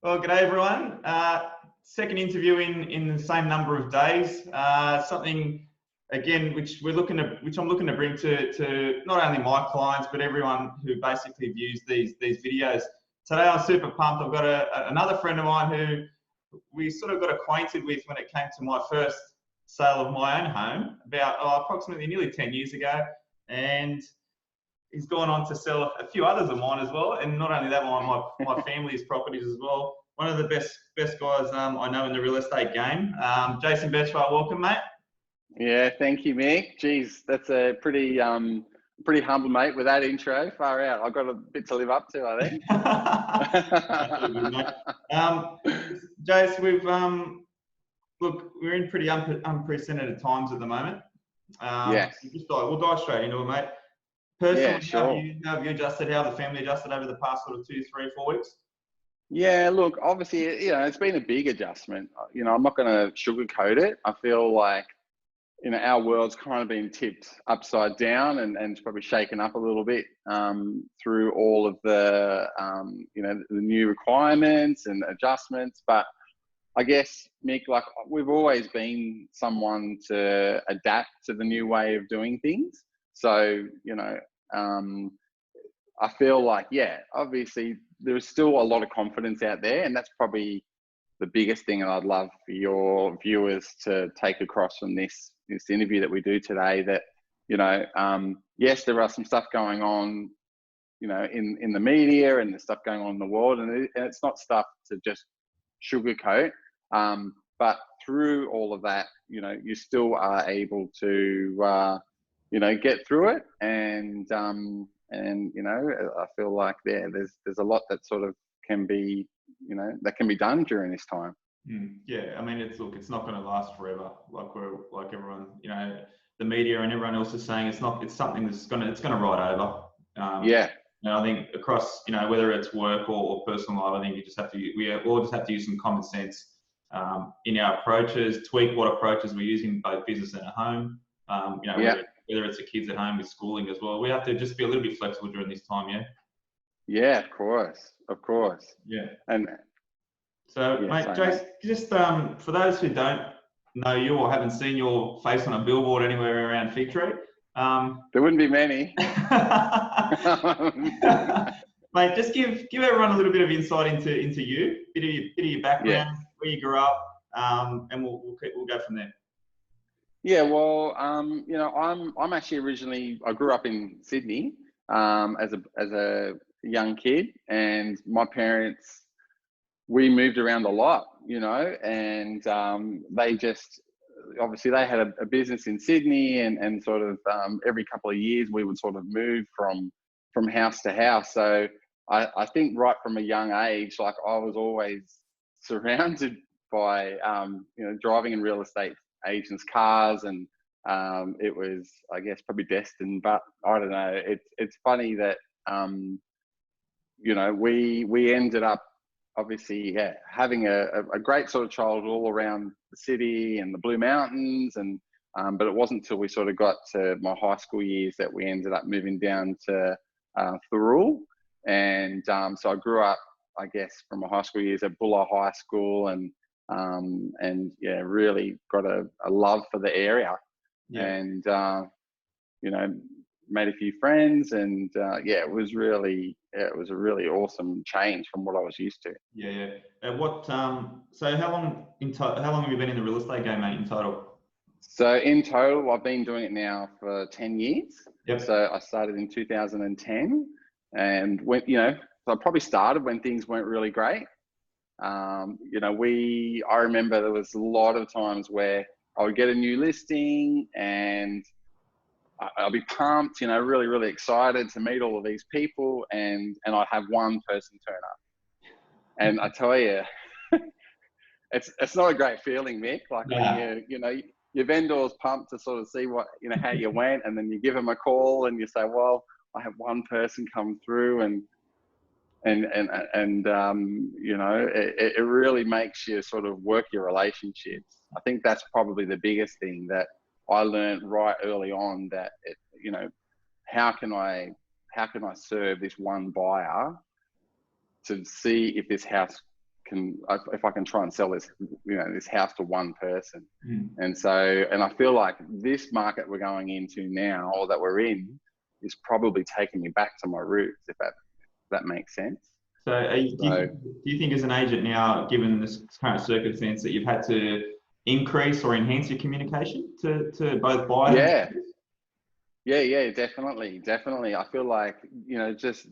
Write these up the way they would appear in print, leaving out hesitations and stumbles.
Well, g'day everyone. Second interview in the same number of days. Something again which I'm looking to bring to not only my clients but everyone who basically views these videos. Today I'm super pumped. I've got another friend of mine who we sort of got acquainted with when it came to my first sale of my own home about approximately nearly 10 years ago, and he's gone on to sell a few others of mine as well, and not only that, my family's properties as well. One of the best guys I know in the real estate game. Jason Betschwar, welcome, mate. Yeah, thank you, Mick. Geez, that's a pretty humble, mate, with that intro. Far out. I've got a bit to live up to, I think. Jace, we're in pretty unprecedented times at the moment. Yes. We'll dive straight into it, mate. Personally, yeah, sure. how have you adjusted, how the family adjusted over the past sort of 2, 3, 4 weeks? Yeah, look, obviously, it's been a big adjustment. I'm not going to sugarcoat it. I feel like, our world's kind of been tipped upside down and it's probably shaken up a little bit through all of the, the new requirements and adjustments. But I guess, Mick, like we've always been someone to adapt to the new way of doing things. So, I feel like, obviously there's still a lot of confidence out there, and that's probably the biggest thing I'd love for your viewers to take across from this interview that we do today. That, yes, there are some stuff going on, in the media and the stuff going on in the world, and it's not stuff to just sugarcoat. But through all of that, you still are able to, get through it. And I feel like there's a lot that sort of can be, that can be done during this time. Yeah, I mean, it's not going to last forever. Like everyone, the media and everyone else is saying, it's something that's it's going to ride over. And I think across, whether it's work or personal life, I think we all just have to use some common sense in our approaches, tweak what approaches we're using both business and at home. Whether it's the kids at home with schooling as well, we have to just be a little bit flexible during this time. Yeah, of course. Yeah. And so, mate, Jace, just for those who don't know you or haven't seen your face on a billboard anywhere around Fig Tree, there wouldn't be many. Mate, just give everyone a little bit of insight into you, bit of your background, where you grew up, and we'll go from there. Yeah, well, I'm actually I grew up in Sydney as a young kid, and my parents, we moved around a lot, and they just, obviously they had a business in Sydney, and sort of every couple of years we would sort of move from house to house. So I think right from a young age, like I was always surrounded by, driving in real estate agents' cars, and it was, I guess, probably destined. But I don't know. It's funny that we ended up obviously having a great sort of childhood all around the city and the Blue Mountains, and but it wasn't until we sort of got to my high school years that we ended up moving down to Thurrool. And so I grew up, I guess, from my high school years at Bulla High School, and really got a love for the area, and made a few friends, and it was a really awesome change from what I was used to. So how long have you been in the real estate game, mate, in total? So in total, I've been doing it now for 10 years. Yep. So I started in 2010, and so I probably started when things weren't really great. I remember there was a lot of times where I would get a new listing and I'll be pumped, really, really excited to meet all of these people, and I'd have one person turn up. And I tell you, it's not a great feeling, Mick. Like when your vendor's pumped to sort of see what, how you went, and then you give them a call and you say, well, I have one person come through, and it really makes you sort of work your relationships. I think that's probably the biggest thing that I learned right early on, that how can I serve this one buyer to see if this house if I can try and sell this, this house to one person. Mm. And I feel like this market we're going into now, or that we're in, is probably taking me back to my roots, if that makes sense. So, do you think as an agent now, given this current circumstance, that you've had to increase or enhance your communication to both buyers? Yeah, definitely. I feel like, just,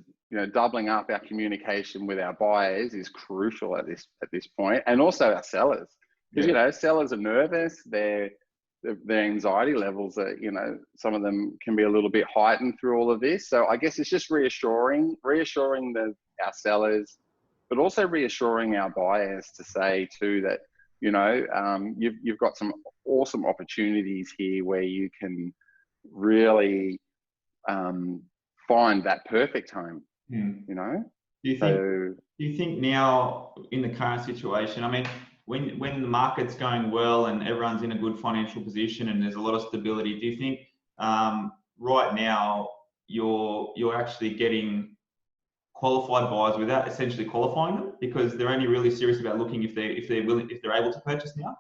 doubling up our communication with our buyers is crucial at this point, and also our sellers, because, sellers are nervous. Their anxiety levels are, some of them can be a little bit heightened through all of this. So I guess it's just reassuring our sellers, but also reassuring our buyers to say too that, you've got some awesome opportunities here where you can really find that perfect home. Do you think now in the current situation, I mean, when the market's going well and everyone's in a good financial position and there's a lot of stability, do you think right now you're actually getting qualified buyers without essentially qualifying them, because they're only really serious about looking if they're able to purchase now?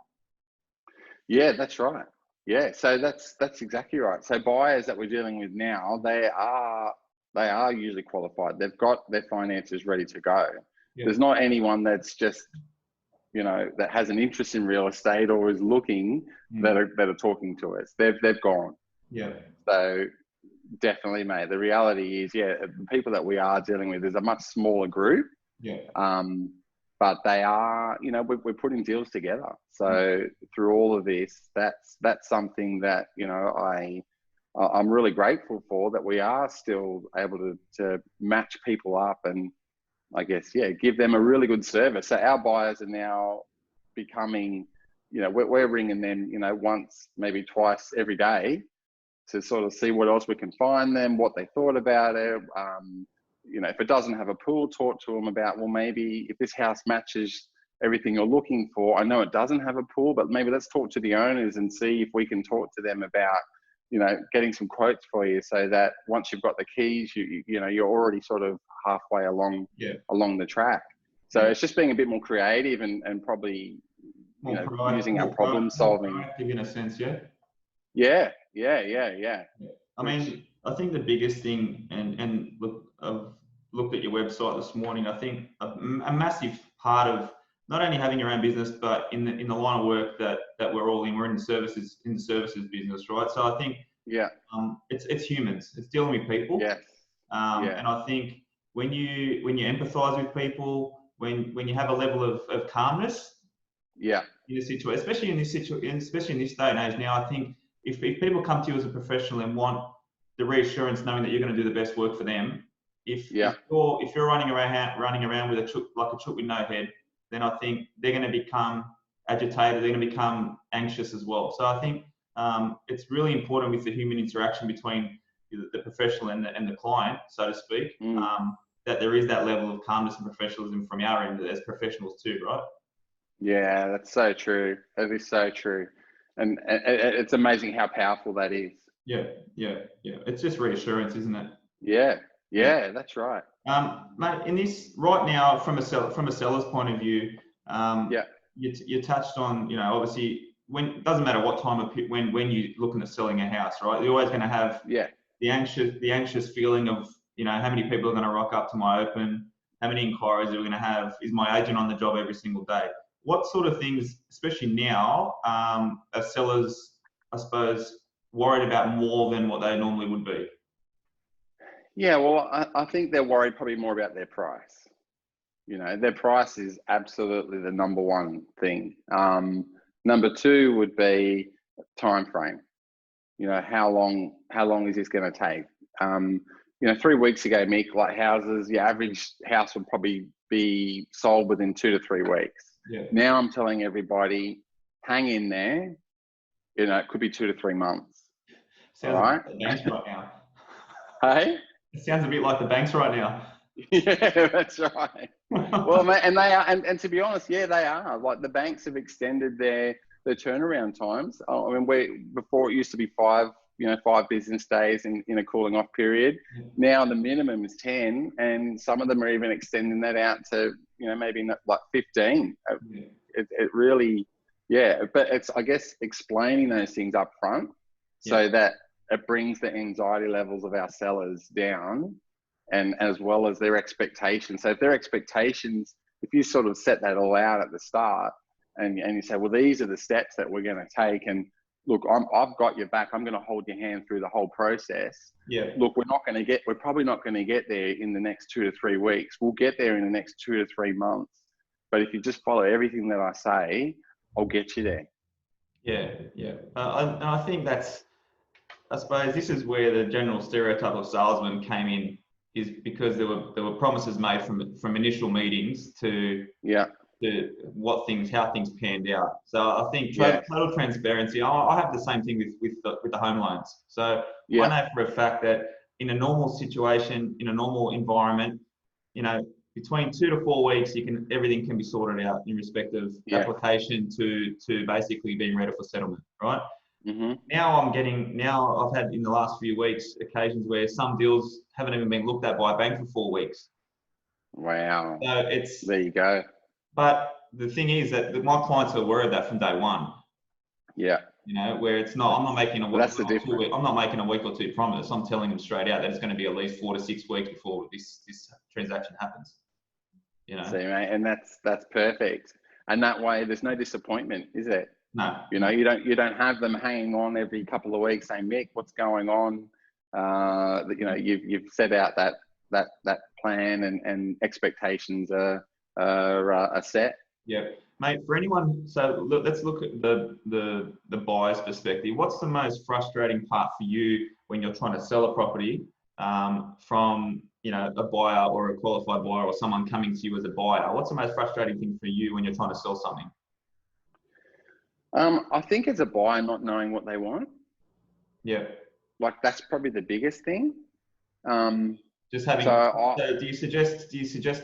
Yeah, that's right. Yeah, so that's exactly right. So buyers that we're dealing with now, they are usually qualified. They've got their finances ready to go. Yeah. There's not anyone that's just, that has an interest in real estate or is looking that are talking to us. They've gone. Yeah. So definitely, mate. The reality is, the people that we are dealing with is a much smaller group. Yeah. But they are, we're putting deals together. So through all of this, that's something that, I'm really grateful for, that we are still able to match people up and, I guess, give them a really good service. So our buyers are now becoming, we're ringing them, once, maybe twice every day to sort of see what else we can find them, what they thought about it. If it doesn't have a pool, talk to them about, well, maybe if this house matches everything you're looking for. I know it doesn't have a pool, but maybe let's talk to the owners and see if we can talk to them about, getting some quotes for you, so that once you've got the keys, you're already sort of halfway along the track. So it's just being a bit more creative and probably, using our problem solving. In a sense, yeah. Yeah. I mean, I think the biggest thing, and look, I've looked at your website this morning. I think a massive part of not only having your own business, but in the line of work that we're all in, we're in the services business, right? So I think it's humans, it's dealing with people. Yes. And I think when you empathise with people, when you have a level of calmness, in a situation, especially in this day and age now, I think if people come to you as a professional and want the reassurance, knowing that you're going to do the best work for them, if you're running around with a chook with no head, then I think they're going to become agitated. They're going to become anxious as well. So I think it's really important with the human interaction between the professional and the client, so to speak, that there is that level of calmness and professionalism from our end as professionals too, right? Yeah, that's so true. That is so true. And it's amazing how powerful that is. Yeah. It's just reassurance, isn't it? Yeah, that's right. Mate, in this right now, from a seller's point of view, you touched on, obviously, it doesn't matter what time of when you're looking at selling a house, right? You're always going to have the anxious feeling of, how many people are going to rock up to my open, how many inquiries are we going to have, is my agent on the job every single day? What sort of things, especially now, are sellers, I suppose, worried about more than what they normally would be? Yeah, well, I think they're worried probably more about their price. Their price is absolutely the number one thing. Number two would be time frame. How long is this going to take? 3 weeks ago, Mick, like houses, your average house would probably be sold within 2 to 3 weeks. Yeah. Now I'm telling everybody, hang in there. It could be 2 to 3 months. Sounds all right? Like the banks right now. Hey? It sounds a bit like the banks right now. Yeah, that's right. Well, mate, and they are, and to be honest, they are. Like the banks have extended their turnaround times. I mean, before it used to be 5 5 business days in a cooling off period. Now the minimum is 10, and some of them are even extending that out to, maybe not like 15. It really, but it's, I guess, explaining those things up front so that it brings the anxiety levels of our sellers down, and as well as their expectations. So if their expectations, if you sort of set that all out at the start, and you say, well, these are the steps that we're going to take, and look, I've got your back. I'm going to hold your hand through the whole process. Look, we're probably not going to get there in the next 2 to 3 weeks. We'll get there in the next 2 to 3 months. But if you just follow everything that I say, I'll get you there. I think I suppose this is where the general stereotype of salesman came in, is because there were promises made from initial meetings to how things panned out. So I think total transparency. I have the same thing with the home loans. So I know for a fact that in a normal situation, in a normal environment, between 2 to 4 weeks, everything can be sorted out in respect of application to basically being ready for settlement, right? Now I've had in the last few weeks occasions where some deals haven't even been looked at by a bank for 4 weeks. Wow. So there you go. But the thing is that my clients are aware of that from day one. Where it's not, I'm not making a week or two promise. I'm telling them straight out that it's going to be at least 4 to 6 weeks before this transaction happens. See, mate, and that's perfect. And that way, there's no disappointment, is it? No. You don't have them hanging on every couple of weeks saying, Mick, what's going on? You've set out that plan, and expectations are set. Mate, for anyone, so let's look at the buyer's perspective. What's the most frustrating part for you when you're trying to sell a property from a buyer or a qualified buyer, or someone coming to you as a buyer? What's the most frustrating thing for you when you're trying to sell something? I think as a buyer, not knowing what they want. Like, that's probably the biggest thing. Just having. So do you suggest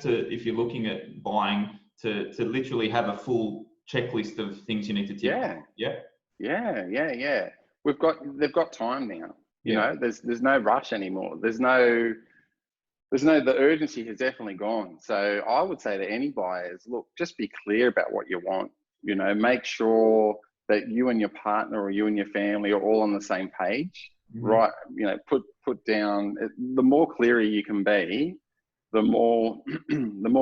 to, if you're looking at buying, to literally have a full checklist of things you need to tick off? They've got time now. There's no rush anymore. The urgency has definitely gone. So I would say to any buyers, look, just be clear about what you want. Make sure that you and your partner or you and your family are all on the same page. Right? Put down. The more clearer you can be, the more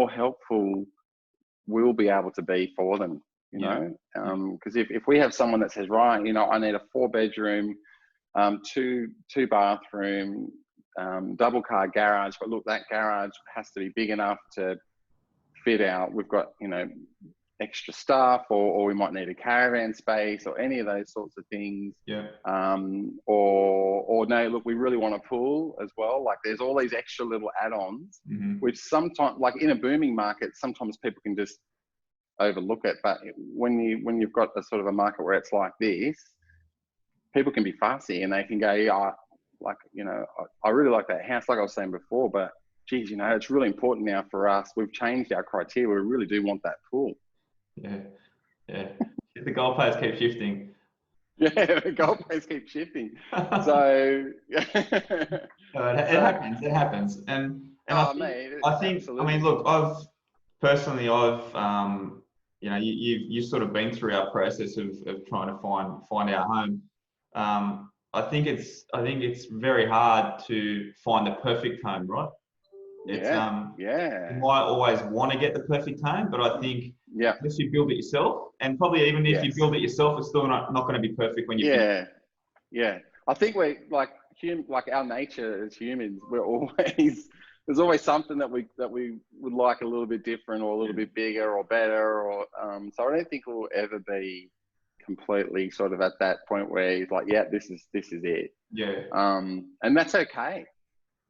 helpful we'll be able to be for them. Because if we have someone that says, right, I need a 4-bedroom, 2 bathroom, double car garage, but look, that garage has to be big enough to fit out. We've got extra stuff, or we might need a caravan space, or any of those sorts of things. Or no, look, we really want a pool as well. Like, there's all these extra little add-ons, which sometimes, like in a booming market, sometimes people can just overlook it. But when you've got a sort of a market where it's like this, people can be fussy, and they can go, I really like that house, like I was saying before, but geez, it's really important now for us. We've changed our criteria. We really do want that pool. The goalposts keep shifting. The goalposts keep shifting. So it happens. And I think, absolutely. I mean, look, I've you've sort of been through our process of trying to find our home. I think it's very hard to find the perfect home, right? It's you might always want to get the perfect home, but I think unless you build it yourself, and probably even if you build it yourself, it's still not going to be perfect when you I think we're like our nature as humans, there's always something that we would like a little bit different, or a little bit bigger or better, or so I don't think we'll ever be completely sort of at that point where it's like, this is it. And that's okay.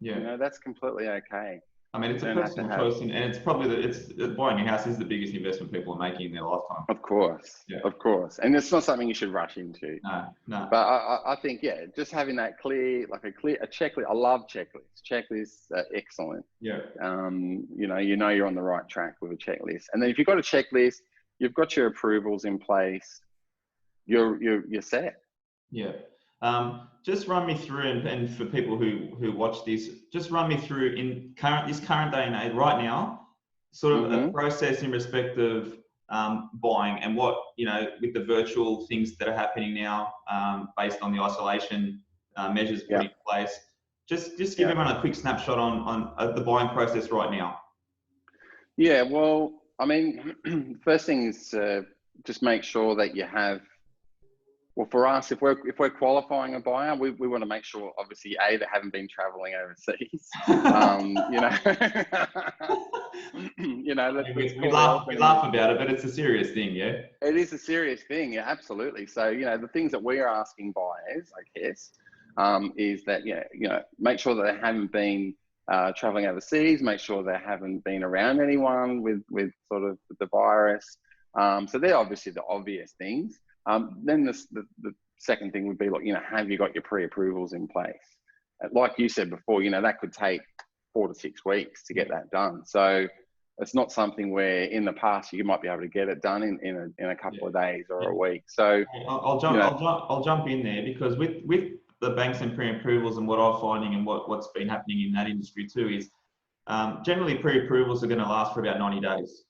That's completely okay. I mean, it's a personal choice, and it's probably buying a house is the biggest investment people are making in their lifetime. Of course, and it's not something you should rush into. No. But I think just having that clear, like a checklist. I love checklists. Checklists are excellent. You're on the right track with a checklist, and then if you've got a checklist, you've got your approvals in place. You're set. Just run me through, and for people who watch this, just run me through in this current day and age right now, sort of a process in respect of buying, and what, with the virtual things that are happening now, based on the isolation measures put in place. Just give everyone a quick snapshot on the buying process right now. Yeah, well, I mean, first thing is just make sure that you have. Well, for us, if we're qualifying a buyer, we want to make sure, obviously, A, they haven't been traveling overseas. We laugh about it, but it's a serious thing, yeah. It is a serious thing, yeah, absolutely. So, the things that we are asking buyers, I guess, is that make sure that they haven't been traveling overseas, make sure they haven't been around anyone with sort of the virus. So they're obviously the obvious things. Then the second thing would be, like, have you got your pre-approvals in place? Like you said before, that could take 4 to 6 weeks to get that done. So it's not something where in the past you might be able to get it done in a couple of days or a week. So I'll jump in there, because with the banks and pre-approvals, and what I'm finding and what's been happening in that industry too is, generally pre-approvals are going to last for about 90 days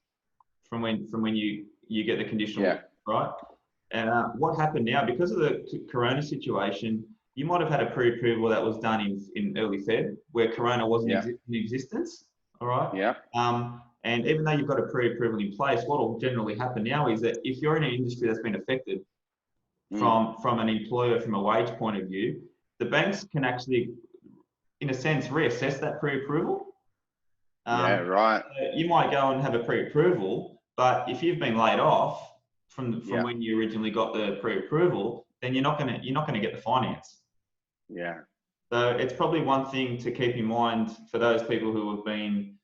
from when you get the conditional, right? And what happened now, because of the corona situation, you might have had a pre-approval that was done in early Feb, where corona wasn't in existence, all right? Yeah. And even though you've got a pre-approval in place, what will generally happen now is that if you're in an industry that's been affected from an employer, from a wage point of view, the banks can actually, in a sense, reassess that pre-approval. You might go and have a pre-approval, but if you've been laid off from when you originally got the pre-approval, then you're not gonna get the finance. Yeah. So it's probably one thing to keep in mind for those people who have been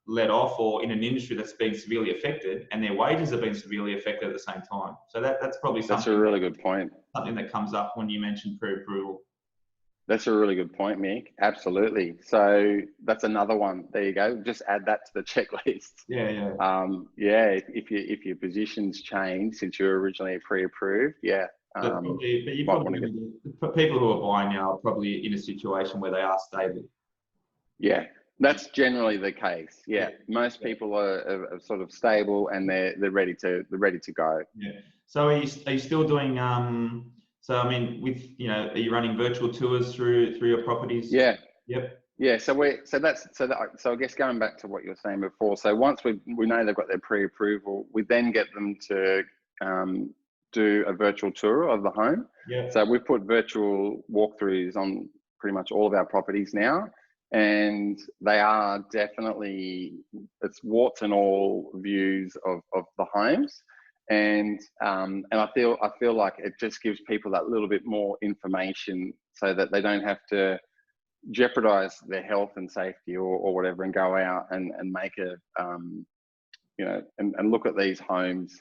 let off, or in an industry that's been severely affected, and their wages have been severely affected at the same time. So that's probably something. That's a really good point. Something that comes up when you mention pre-approval. That's a really good point, Mick. Absolutely. So that's another one. There you go. Just add that to the checklist. If your positions change since you were originally pre-approved, but people who are buying now are probably in a situation where they are stable. Yeah, that's generally the case. Yeah, most people are sort of stable, and they're ready to go. Yeah. So are you still doing So I mean, are you running virtual tours through your properties? Yeah. Yep. Yeah. So I guess going back to what you were saying before. So once we know they've got their pre-approval, we then get them to do a virtual tour of the home. Yeah. So we put virtual walkthroughs on pretty much all of our properties now, and they are definitely, it's warts and all views of the homes. And I feel like it just gives people that little bit more information, so that they don't have to jeopardize their health and safety or whatever, and go out and make and look at these homes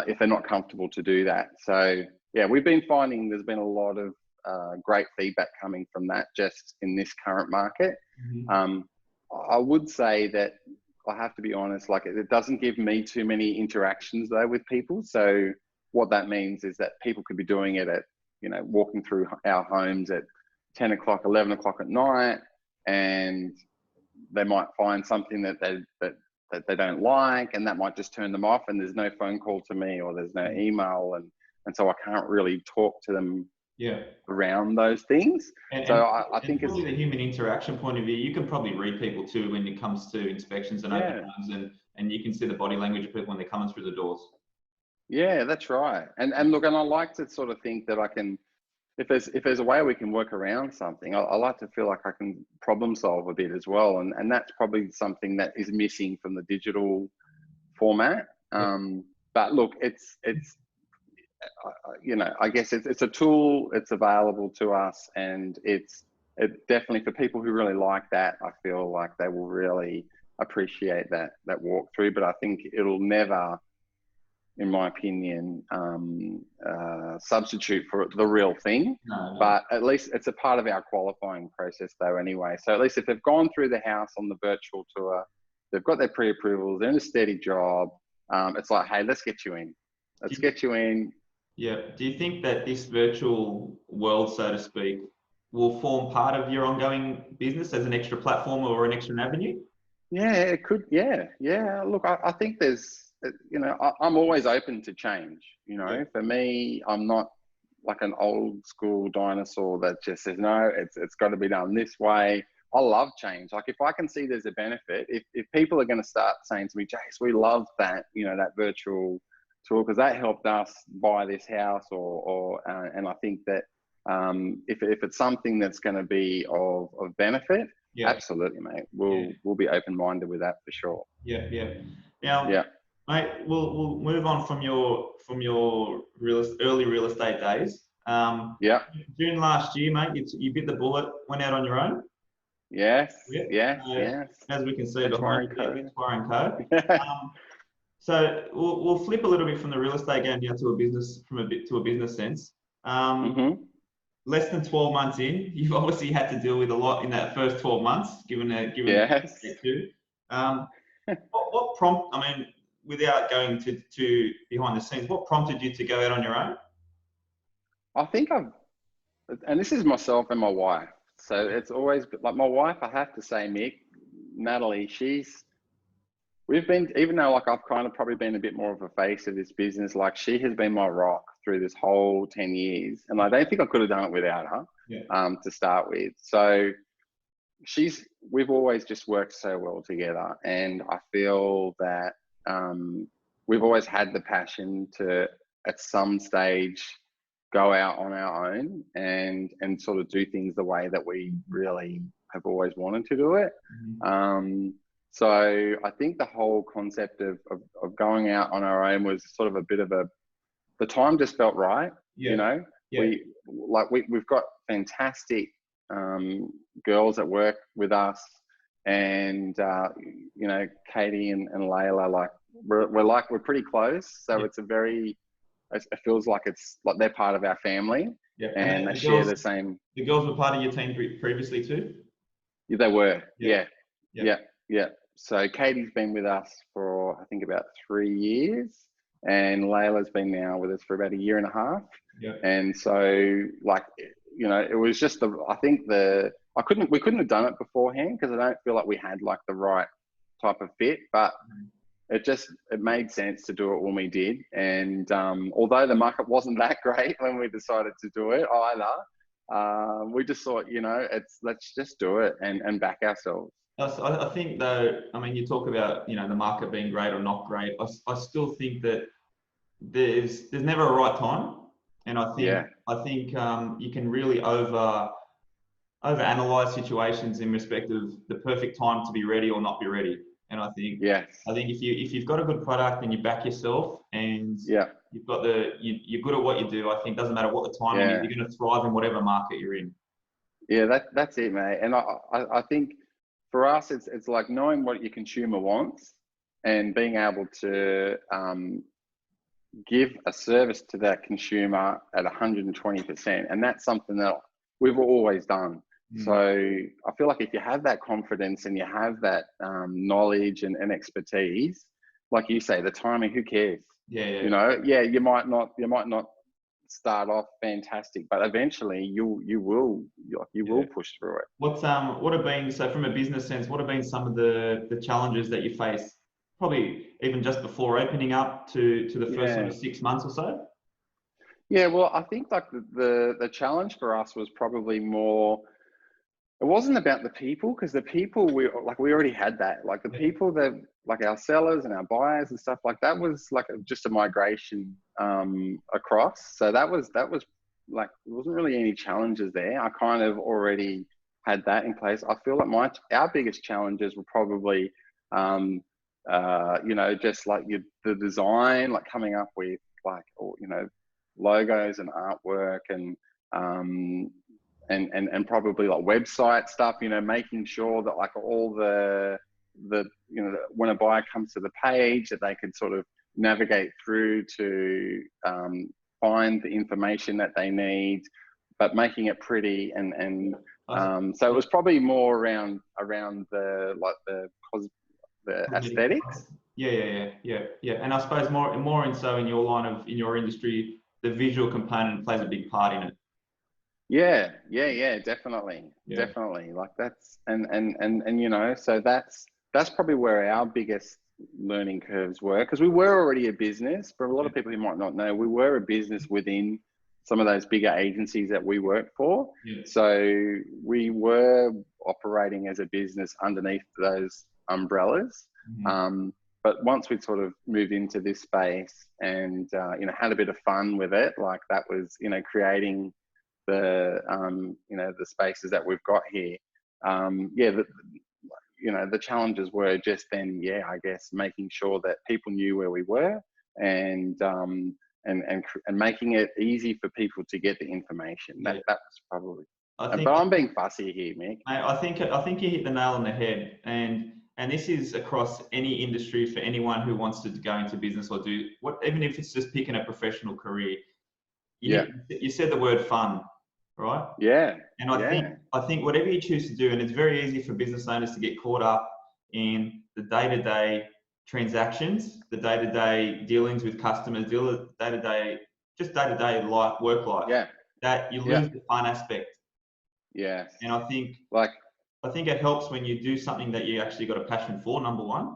if they're not comfortable to do that. So yeah, we've been finding there's been a lot of great feedback coming from that, just in this current market. I would say that, I have to be honest, like, it doesn't give me too many interactions though with people. So what that means is that people could be doing it at, walking through our homes at 10 o'clock, 11 o'clock at night, and they might find something that they don't like, and that might just turn them off, and there's no phone call to me, or there's no email, and so I can't really talk to them around those things. I think it's probably the human interaction point of view. You can probably read people too when it comes to inspections and open homes, and you can see the body language of people when they're coming through the doors. Yeah, that's right. And look, and I like to sort of think that I can, if there's a way we can work around something, I like to feel like I can problem solve a bit as well, and that's probably something that is missing from the digital format. But look, it's I guess it's a tool, it's available to us, and it definitely, for people who really like that, I feel like they will really appreciate that walkthrough. But I think it'll never, in my opinion, substitute for the real thing. No. But at least it's a part of our qualifying process though anyway. So at least if they've gone through the house on the virtual tour, they've got their pre-approvals, they're in a steady job, it's like, hey, let's get you in. Yeah. Do you think that this virtual world, so to speak, will form part of your ongoing business as an extra platform or an extra avenue? Yeah, it could. Yeah, yeah. Look, I think there's, I'm always open to change. Yeah. For me, I'm not like an old school dinosaur that just says no. It's got to be done this way. I love change. Like if I can see there's a benefit, if people are going to start saying to me, Jace, we love that, that virtual tool because that helped us buy this house, and I think that if it's something that's going to be of benefit. Yeah. Absolutely, mate. Yeah. We'll be open-minded with that for sure. Yeah. Yeah. Now, Yeah. mate, we'll move on from your early real estate days. Yeah. June last year, mate, you bit the bullet, went out on your own. Yes. Yeah. Yes. Uh, Yes. as we can see Betschwar behind you, Co. Betschwar Co. So we'll flip a little bit from the real estate game down to a business, to a business sense. Mm-hmm. Less than 12 months in, you've obviously had to deal with a lot in that first 12 months, given Yes. it too. What prompt? I mean, without going to behind the scenes, what prompted you to go out on your own? I think and this is myself and my wife. So it's always like my wife. I have to say, Mick, Natalie. We've been, even though like I've kind of probably been a bit more of a face of this business, like she has been my rock through this whole 10 years. And I don't think I could have done it without her, Yeah. to start with. So we've always just worked so well together. And I feel that we've always had the passion to, at some stage, go out on our own and sort of do things the way that we really have always wanted to do it. Mm-hmm. So I think the whole concept of going out on our own was sort of a bit of the time just felt right. Yeah. Yeah. We've got fantastic girls that work with us, and Katie and Layla, like we're pretty close. So Yeah. it feels like it's like they're part of our family, Yeah. and And they share the same. the girls were part of your team previously too? Yeah, they were. Yeah. Yeah. So Katie's been with us for I think about 3 years, and Layla's been now with us for about a year and a half. Yeah. And so like it was just we couldn't have done it beforehand because I don't feel like we had like the right type of fit, but it made sense to do it when we did. And although the market wasn't that great when we decided to do it either, we just thought, let's just do it and back ourselves. I think though, I mean, you talk about, the market being great or not great. I still think that there's never a right time. And I think you can really overanalyze situations in respect of the perfect time to be ready or not be ready. And I think if you've got a good product and you back yourself and you've got you're good at what you do, I think it doesn't matter what the timing is, you're going to thrive in whatever market you're in. Yeah, that's it, mate. And I think for us, it's like knowing what your consumer wants and being able to give a service to that consumer at 120%. And that's something that we've always done. So I feel like if you have that confidence and you have that knowledge and expertise, like you say, the timing, who cares? Yeah. You might not start off fantastic, but eventually you will push through it. What have been, so from a business sense, what have been some of the challenges that you face, probably even just before opening up to the first sort of 6 months or so? Yeah, well, I think like the challenge for us was probably more. It wasn't about the people, because the people we already had that. Like the people that like our sellers and our buyers and stuff, like that was like just a migration across. So that was like there wasn't really any challenges there. I kind of already had that in place. I feel like our biggest challenges were probably just like the design, like coming up with like logos and artwork and probably like website stuff, making sure that like all the when a buyer comes to the page that they could sort of navigate through to find the information that they need, but making it pretty so it was probably more around the aesthetics. Yeah. And I suppose more in your industry, the visual component plays a big part in it. Yeah, definitely. Yeah. Definitely. Like that's, and you know, so that's probably where our biggest learning curves were, because we were already a business. For a lot of people who might not know, we were a business within some of those bigger agencies that we worked for. Yeah. So we were operating as a business underneath those umbrellas. Mm-hmm. But once we'd sort of moved into this space and, you know, had a bit of fun with it, like that was, you know, creating the, you know, the spaces that we've got here. You know, the challenges were just then, I guess, making sure that people knew where we were, and making it easy for people to get the information. That was probably. But I'm being fussy here, Mick. I think you hit the nail on the head, and this is across any industry for anyone who wants to go into business or do what, even if it's just picking a professional career. You said the word fun, right? Yeah. And I think whatever you choose to do, and it's very easy for business owners to get caught up in the day-to-day transactions, the day-to-day dealings with customers, day-to-day life, work life. Yeah. That you lose the fun aspect. Yes. And I think it helps when you do something that you actually got a passion for, number one.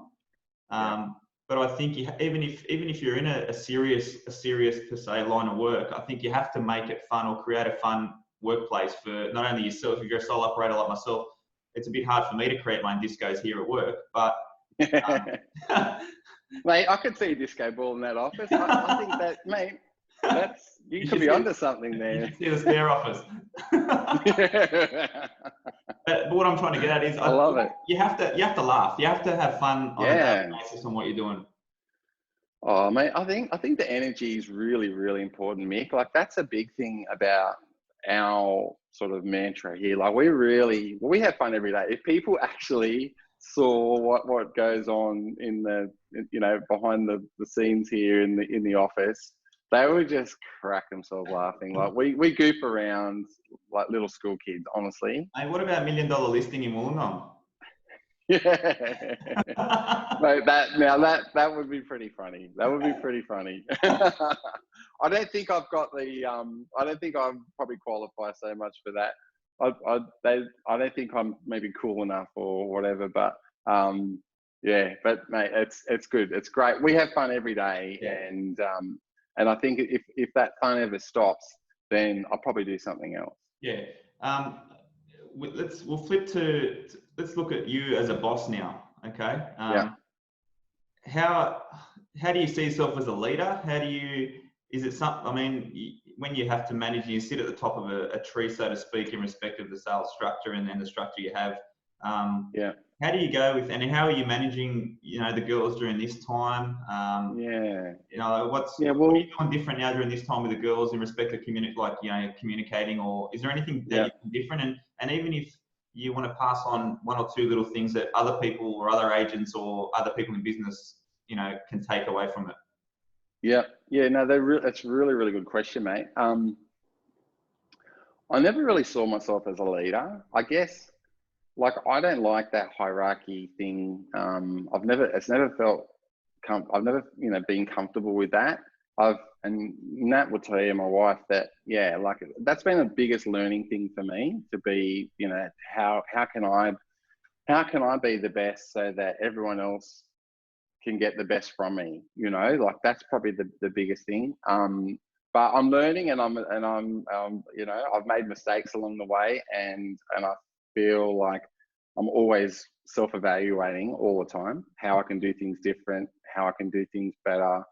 But I think even if you're in a serious per se line of work, I think you have to make it fun or create a fun workplace for not only yourself. If you're a sole operator like myself, it's a bit hard for me to create my own discos here at work. But mate, I could see a disco ball in that office. I think that, mate, you could be onto something there. You should see the spare office. But what I'm trying to get at is, I love it. You have to laugh. You have to have fun on a daily basis on what you're doing. Oh, mate, I think the energy is really, really important, Mick. Like that's a big thing about our sort of mantra here. Like we have fun every day. If people actually saw what goes on in the, you know, behind the scenes here in the office, they would just crack themselves laughing. Like we goof around like little school kids, honestly. Hey, what about $1 million listing in Wollongong? Yeah. Mate, that would be pretty funny. That would be pretty funny. I don't think I've got the I don't think I'm probably qualify so much for that. I don't think I'm maybe cool enough or whatever, but but mate, it's good. It's great. We have fun every day, and I think if that fun ever stops, then I'll probably do something else. Yeah. We'll flip to let's look at you as a boss now. Okay. How do you see yourself as a leader? Is it something, I mean, when you have to manage, you sit at the top of a tree, so to speak, in respect of the sales structure and then the structure you have. How do you go with, and how are you managing, you know, the girls during this time? You know, what are you doing different now during this time with the girls in respect of communicating, or is there anything that you do different? And even if you want to pass on one or two little things that other people or other agents or other people in business, you know, can take away from it. No, that's really, really good question, mate. I never really saw myself as a leader. I guess, like, I don't like that hierarchy thing. I've never been comfortable with that. And Nat will tell you, my wife, that like that's been the biggest learning thing for me, to be, you know, how can I be the best so that everyone else can get the best from me, you know, like that's probably the biggest thing. But I'm learning, and I'm you know, I've made mistakes along the way, and I feel like I'm always self-evaluating all the time, how I can do things different, how I can do things better.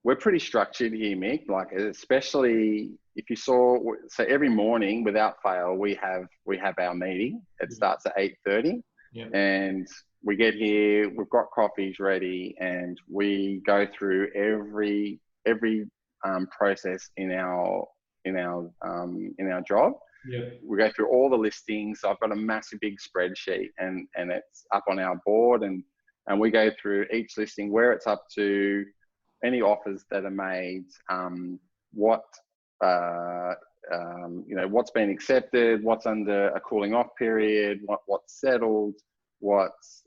We're pretty structured here, Mick, like, especially if you saw, so every morning without fail, we have our meeting. It starts at 8:30 and we get here, we've got coffees ready, and we go through every process in our job. We go through all the listings. I've got a massive big spreadsheet, and it's up on our board, and we go through each listing, where it's up to, any offers that are made, you know, what's been accepted, what's under a cooling off period, what's settled, what's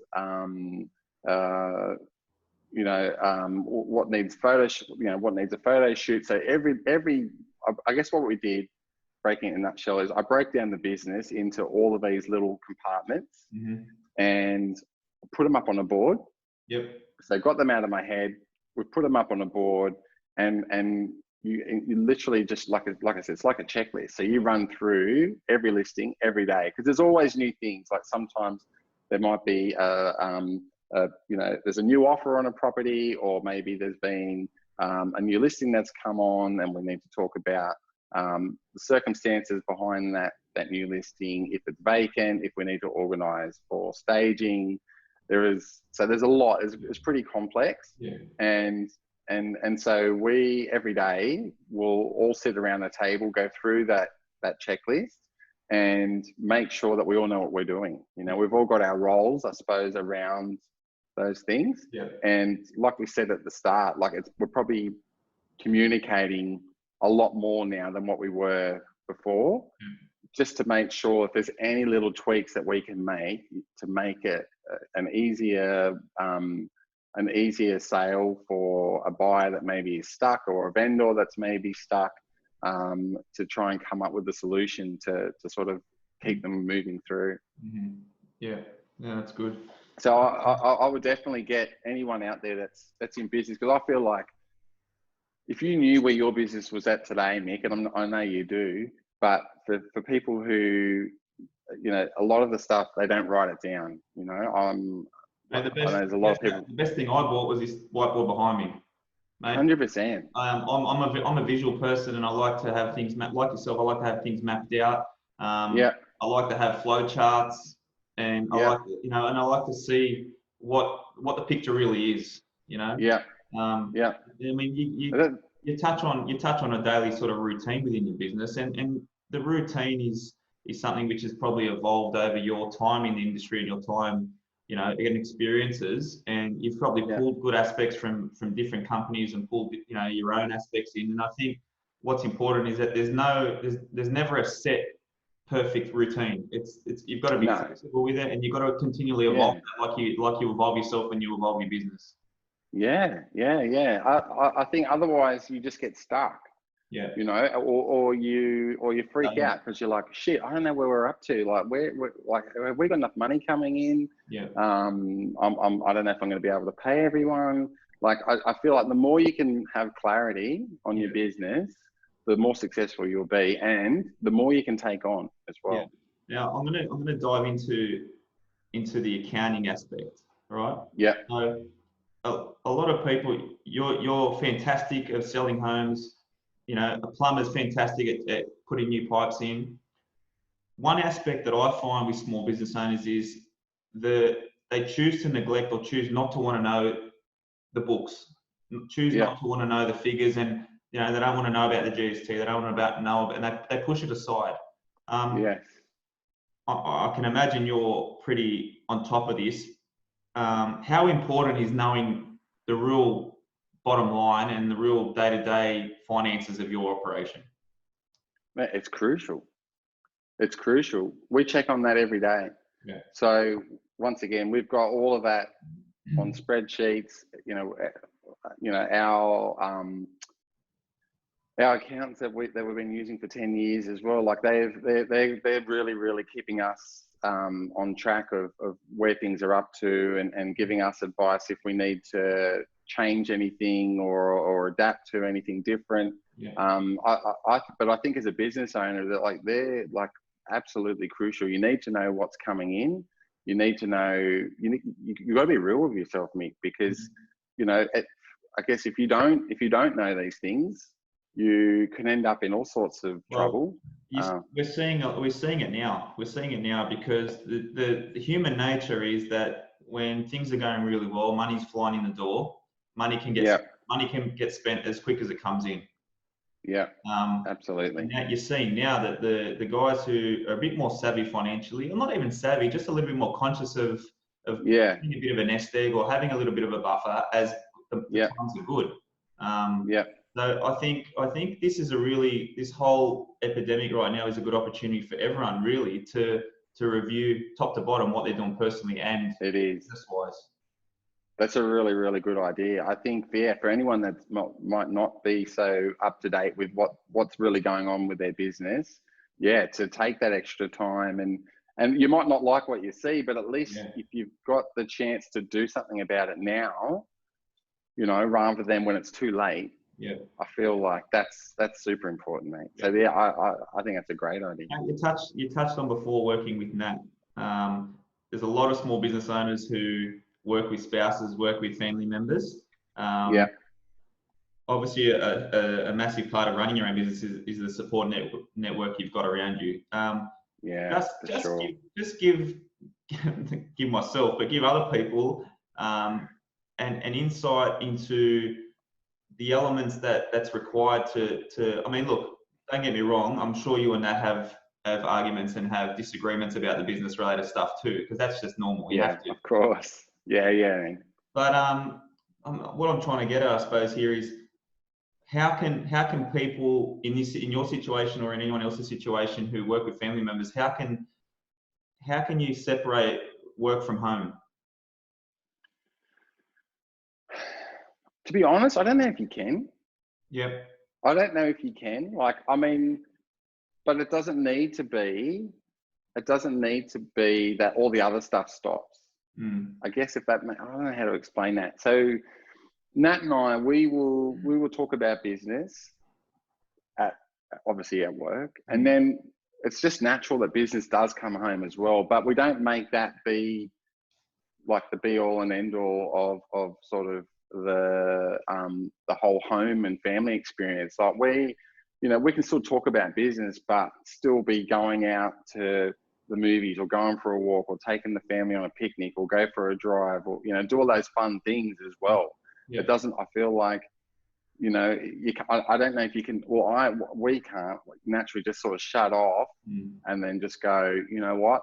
what needs what needs a photo shoot. So I guess what we did, breaking it in a nutshell, is I broke down the business into all of these little compartments and put them up on a board. Yep. So got them out of my head. We put them up on a board, and you literally just like I said, it's like a checklist. So you run through every listing every day, because there's always new things. Like sometimes there might be there's a new offer on a property, or maybe there's been a new listing that's come on, and we need to talk about the circumstances behind that new listing, if it's vacant, if we need to organise for staging. There's a lot. It's pretty complex, and so we every day will all sit around the table, go through that checklist, and make sure that we all know what we're doing. We've all got our roles, I suppose, around those things. And like we said at the start, we're probably communicating a lot more now than what we were before, just to make sure if there's any little tweaks that we can make to make it an easier sale for a buyer that maybe is stuck, or a vendor that's maybe stuck, to try and come up with a solution to sort of keep them moving through. Yeah, that's good. So I would definitely get anyone out there that's in business, because I feel like if you knew where your business was at today, Mick, and I know you do, but for people who, a lot of the stuff, they don't write it down. I know there's a lot of people. The best thing I bought was this whiteboard behind me. 100%. I'm a visual person, and I like to have things mapped, like yourself. I like to have things mapped out. I like to have flow charts, and I like, and I like to see what the picture really is. I mean, you touch on a daily sort of routine within your business, and the routine is something which has probably evolved over your time in the industry and your time, and experiences, and you've probably pulled good aspects from different companies and pulled, your own aspects in. And I think what's important is that there's never a set perfect routine. It's you've got to be flexible with it, and you've got to continually evolve like you evolve yourself when you evolve your business. I think otherwise you just get stuck. Or you freak out because you're like, shit, I don't know where we're up to. Like, have we got enough money coming in? I don't know if I'm going to be able to pay everyone. Like, I feel like the more you can have clarity on your business, the more successful you'll be, and the more you can take on as well. Now I'm gonna dive into the accounting aspect, right? So a lot of people, you're fantastic at selling homes. A plumber's fantastic at putting new pipes in. One aspect that I find with small business owners is they choose to neglect or choose not to want to know the books, choose not to want to know the figures, and they don't want to know about the GST. They don't want to know about, and they push it aside. I can imagine you're pretty on top of this. How important is knowing the real bottom line and the real day-to-day finances of your operation? It's crucial. It's crucial. We check on that every day. So once again, we've got all of that on spreadsheets. Our accountants that we've been using for 10 years as well. Like they're really keeping us on track of where things are up to, and giving us advice if we need to change anything or adapt to anything different. But I think as a business owner, that they're absolutely crucial. You need to know what's coming in. You need to know, you got to be real with yourself, Mick, because I guess if you don't know these things, you can end up in all sorts of trouble. We're seeing it now. We're seeing it now because the human nature is that when things are going really well, money's flying in the door. Money can get spent as quick as it comes in. Absolutely. Now you're seeing now that the guys who are a bit more savvy financially, or not even savvy, just a little bit more conscious of having a bit of a nest egg or having a little bit of a buffer as the times are good. So I think this is this whole epidemic right now is a good opportunity for everyone really to review top to bottom what they're doing personally and business-wise. That's a really, really good idea. I think, yeah, for anyone that might not be so up to date with what's really going on with their business, yeah, to take that extra time, and you might not like what you see, but at least if you've got the chance to do something about it now, you know, rather than when it's too late. Yeah. I feel like that's super important, mate. So yeah, I think that's a great idea. You touched on before working with Nat. There's a lot of small business owners who work with spouses, work with family members. Yeah. Obviously, a massive part of running your own business is the support network you've got around you. Yeah, just give give myself, but give other people an insight into the elements that's required to. I mean, look, don't get me wrong. I'm sure you and Nat have arguments and have disagreements about the business related stuff too, because that's just normal. You have to. Of course. Yeah. But what I'm trying to get at, I suppose, here is how can people in your situation or in anyone else's situation who work with family members, how can you separate work from home? To be honest, I don't know if you can. Yep. I don't know if you can. Like, I mean, but it doesn't need to be. It doesn't need to be that all the other stuff stops. I guess I don't know how to explain that. So Nat and I, we will talk about business obviously at work, and then it's just natural that business does come home as well. But we don't make that be like the be all and end all of sort of the whole home and family experience. Like we can still talk about business, but still be going out to the movies or going for a walk or taking the family on a picnic or go for a drive or, you know, do all those fun things as well. Yeah. It doesn't, I feel like, you know, I don't know if you can, we can't naturally just sort of shut off and then just go, you know what,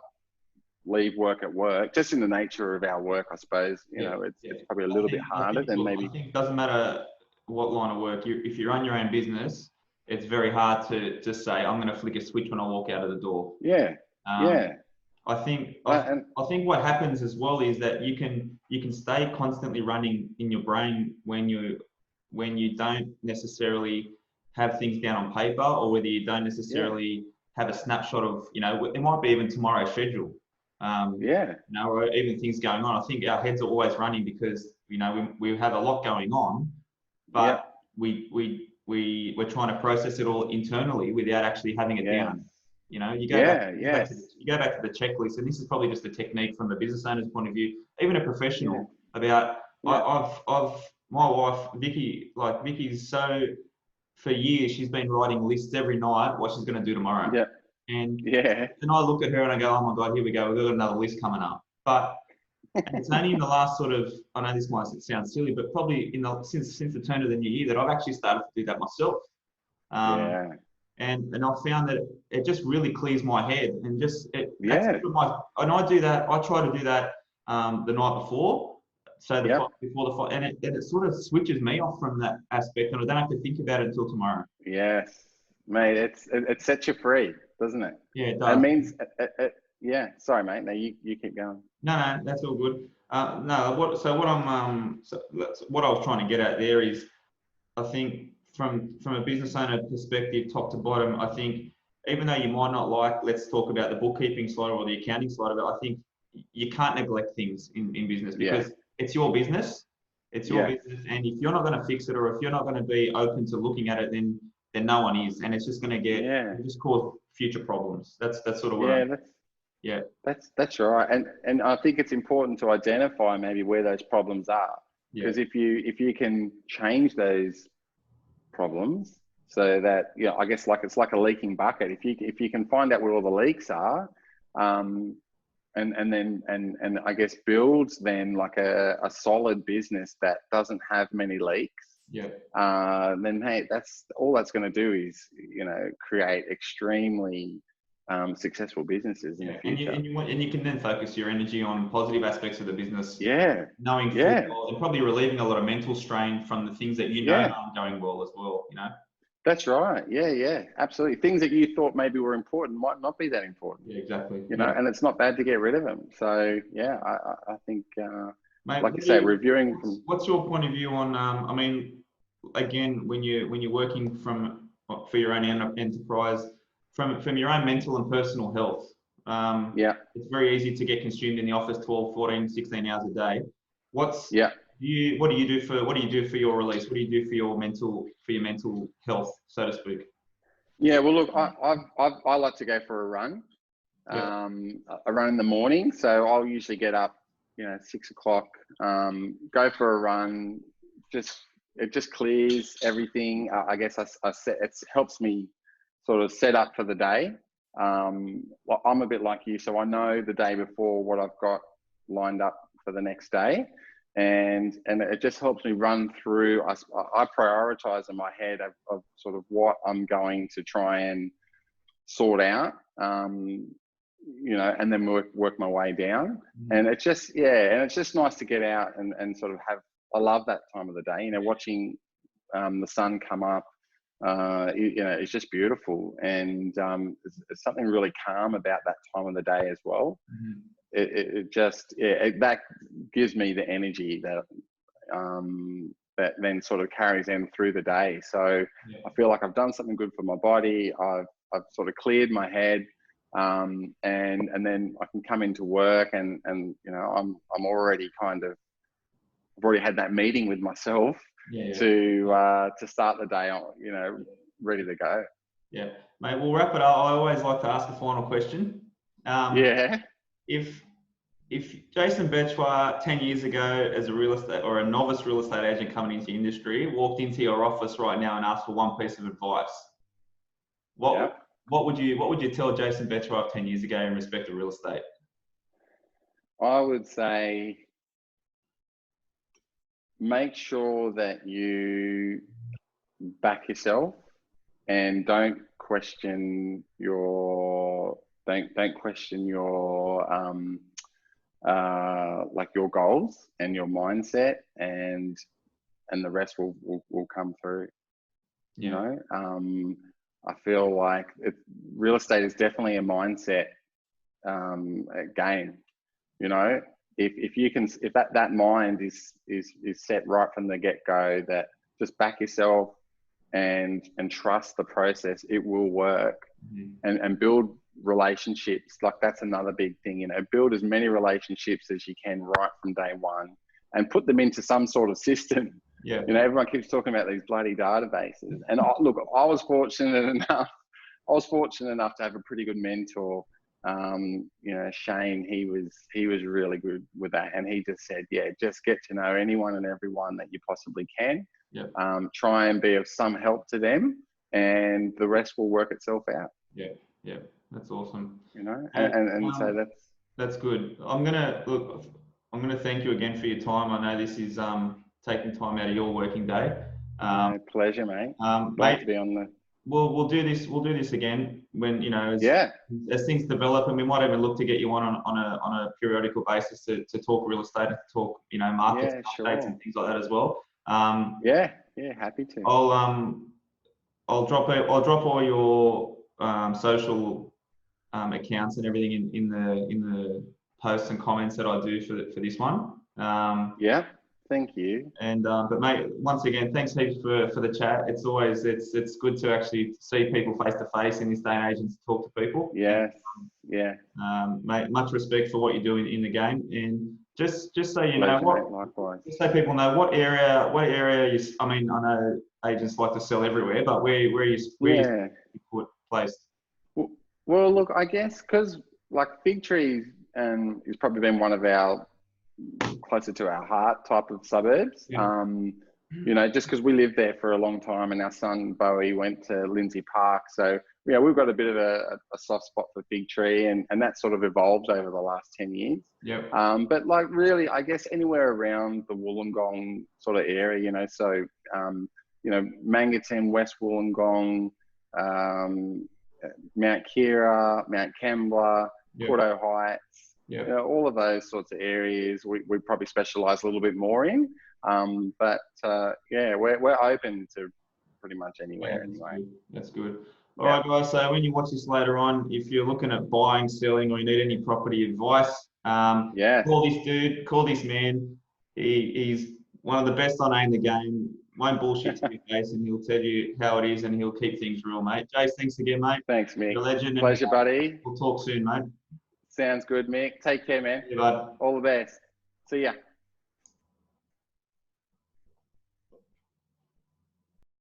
leave work at work, just in the nature of our work, I suppose. You know, it's probably a little bit harder than maybe. I think it doesn't matter what line of work, if you run your own business, it's very hard to just say, I'm going to flick a switch when I walk out of the door. Yeah. I think what happens as well is that you can stay constantly running in your brain when you don't necessarily have things down on paper, or whether you don't necessarily have a snapshot of, you know, it might be even tomorrow's schedule. You know, or even things going on. I think our heads are always running because, you know, we have a lot going on, but we're trying to process it all internally without actually having it down. You know, you go back to the checklist, and this is probably just a technique from the business owner's point of view, even a professional. About I've my wife Vicky's so, for years she's been writing lists every night what she's going to do tomorrow. And then I look at her and I go, oh my God, here we go. We've got another list coming up. But it's only in the last sort of, I know this might sound silly, but probably since the turn of the new year that I've actually started to do that myself. And I found that it just really clears my head, and just and I do that. I try to do that the night before, so before the fight, and it sort of switches me off from that aspect, and I don't have to think about it until tomorrow. Yes, mate, it sets you free, doesn't it? Yeah, it does. It means sorry, mate. No, you keep going. No, that's all good. What I was trying to get at there is, I think from a business owner perspective, top to bottom, I think even though you might not like, let's talk about the bookkeeping side or the accounting side of it, I think you can't neglect things in business, because it's your business. It's your business, and if you're not going to fix it, or if you're not going to be open to looking at it, then no one is, and it's just going to just cause future problems. That's sort of what that's right. And I think it's important to identify maybe where those problems are, because if you can change those problems so that, you know, I guess like it's like a leaking bucket. If you can find out where all the leaks are, and I guess builds then like a solid business that doesn't have many leaks. Then hey, that's going to do is, you know, create extremely successful businesses in the future. And you can then focus your energy on positive aspects of the business. Knowing well, and probably relieving a lot of mental strain from the things that you know aren't going well as well. You know. That's right. Yeah, absolutely. Things that you thought maybe were important might not be that important. Yeah, exactly. You know, and it's not bad to get rid of them. So yeah, I think Mate, like you say, reviewing from. what's your point of view on, I mean, again, when you're working for your own enterprise, from your own mental and personal health, Yeah. it's very easy to get consumed in the office 12, 14, 16 hours a day. What do you do for your release? What do you do for your mental health, so to speak? Yeah, well, look, I like to go for a run, a run in the morning. So I'll usually get up, 6 o'clock, go for a run. It just clears everything. I guess it helps me sort of set up for the day. Well, I'm a bit like you, so I know the day before what I've got lined up for the next day. And it just helps me run through. I prioritize in my head of sort of what I'm going to try and sort out, and then work my way down. And it's just, and it's just nice to get out and sort of I love that time of the day, watching the sun come up, it's just beautiful. And it's something really calm about that time of the day as well. That gives me the energy that then sort of carries them through the day. So I feel like I've done something good for my body. I've sort of cleared my head, and then I can come into work and I'm already I've already had that meeting with myself to start the day on, ready to go. Yeah, mate, we'll wrap it up. I always like to ask a final question. If Jason Betschwar 10 years ago as a real estate or a novice real estate agent coming into the industry walked into your office right now and asked for one piece of advice, what would you tell Jason Betschwar of 10 years ago in respect to real estate? I would say make sure that you back yourself and don't question your like your goals and your mindset, and the rest will come through. I feel like real estate is definitely a mindset game. If that mind is set right from the get-go, that just back yourself and trust the process, it will work. And build relationships. Like that's another big thing, build as many relationships as you can right from day one and put them into some sort of system. Everyone keeps talking about these bloody databases, and I was fortunate enough to have a pretty good mentor. Shane, he was really good with that, and he just said, just get to know anyone and everyone that you possibly can. Try and be of some help to them, and the rest will work itself out. That's awesome. So that's good. I'm gonna thank you again for your time. I know this is taking time out of your working day. Pleasure, mate. Mate, to be on the. We'll do this again when as things develop, and we might even look to get you on a periodical basis to talk real estate and to talk markets updates and things like that as well. Happy to. I'll drop all your social accounts and everything in the posts and comments that I do for this one. Thank you. And but mate, once again, thanks heaps for the chat. It's always it's good to actually see people face to face in this day and age and to talk to people. Mate, much respect for what you're doing in the game, and just so you know just so people know what area you. I mean, I know agents like to sell everywhere, but where you put placed. Well, look, I guess because like Fig Tree has probably been one of our closer to our heart type of suburbs. Just because we lived there for a long time, and our son Bowie went to Lindsay Park, so we've got a bit of a soft spot for Fig Tree, and that sort of evolved over the last 10 years. But like really, I guess anywhere around the Wollongong sort of area, so Mangaten, West Wollongong, Mount Kira, Mount Kembla, Cordo Heights, all of those sorts of areas we probably specialise a little bit more in. But we're open to pretty much anywhere anyway. That's good. All right, guys. So when you watch this later on, if you're looking at buying, selling, or you need any property advice, call this dude, call this man. He's one of the best I know in the game. Won't bullshit to your face, and he'll tell you how it is, and he'll keep things real, mate. Jace, thanks again, mate. Thanks, Mick. You're a legend. Pleasure, And, buddy. we'll talk soon, mate. Sounds good, Mick. Take care, man. See you, bud. All the best. See ya.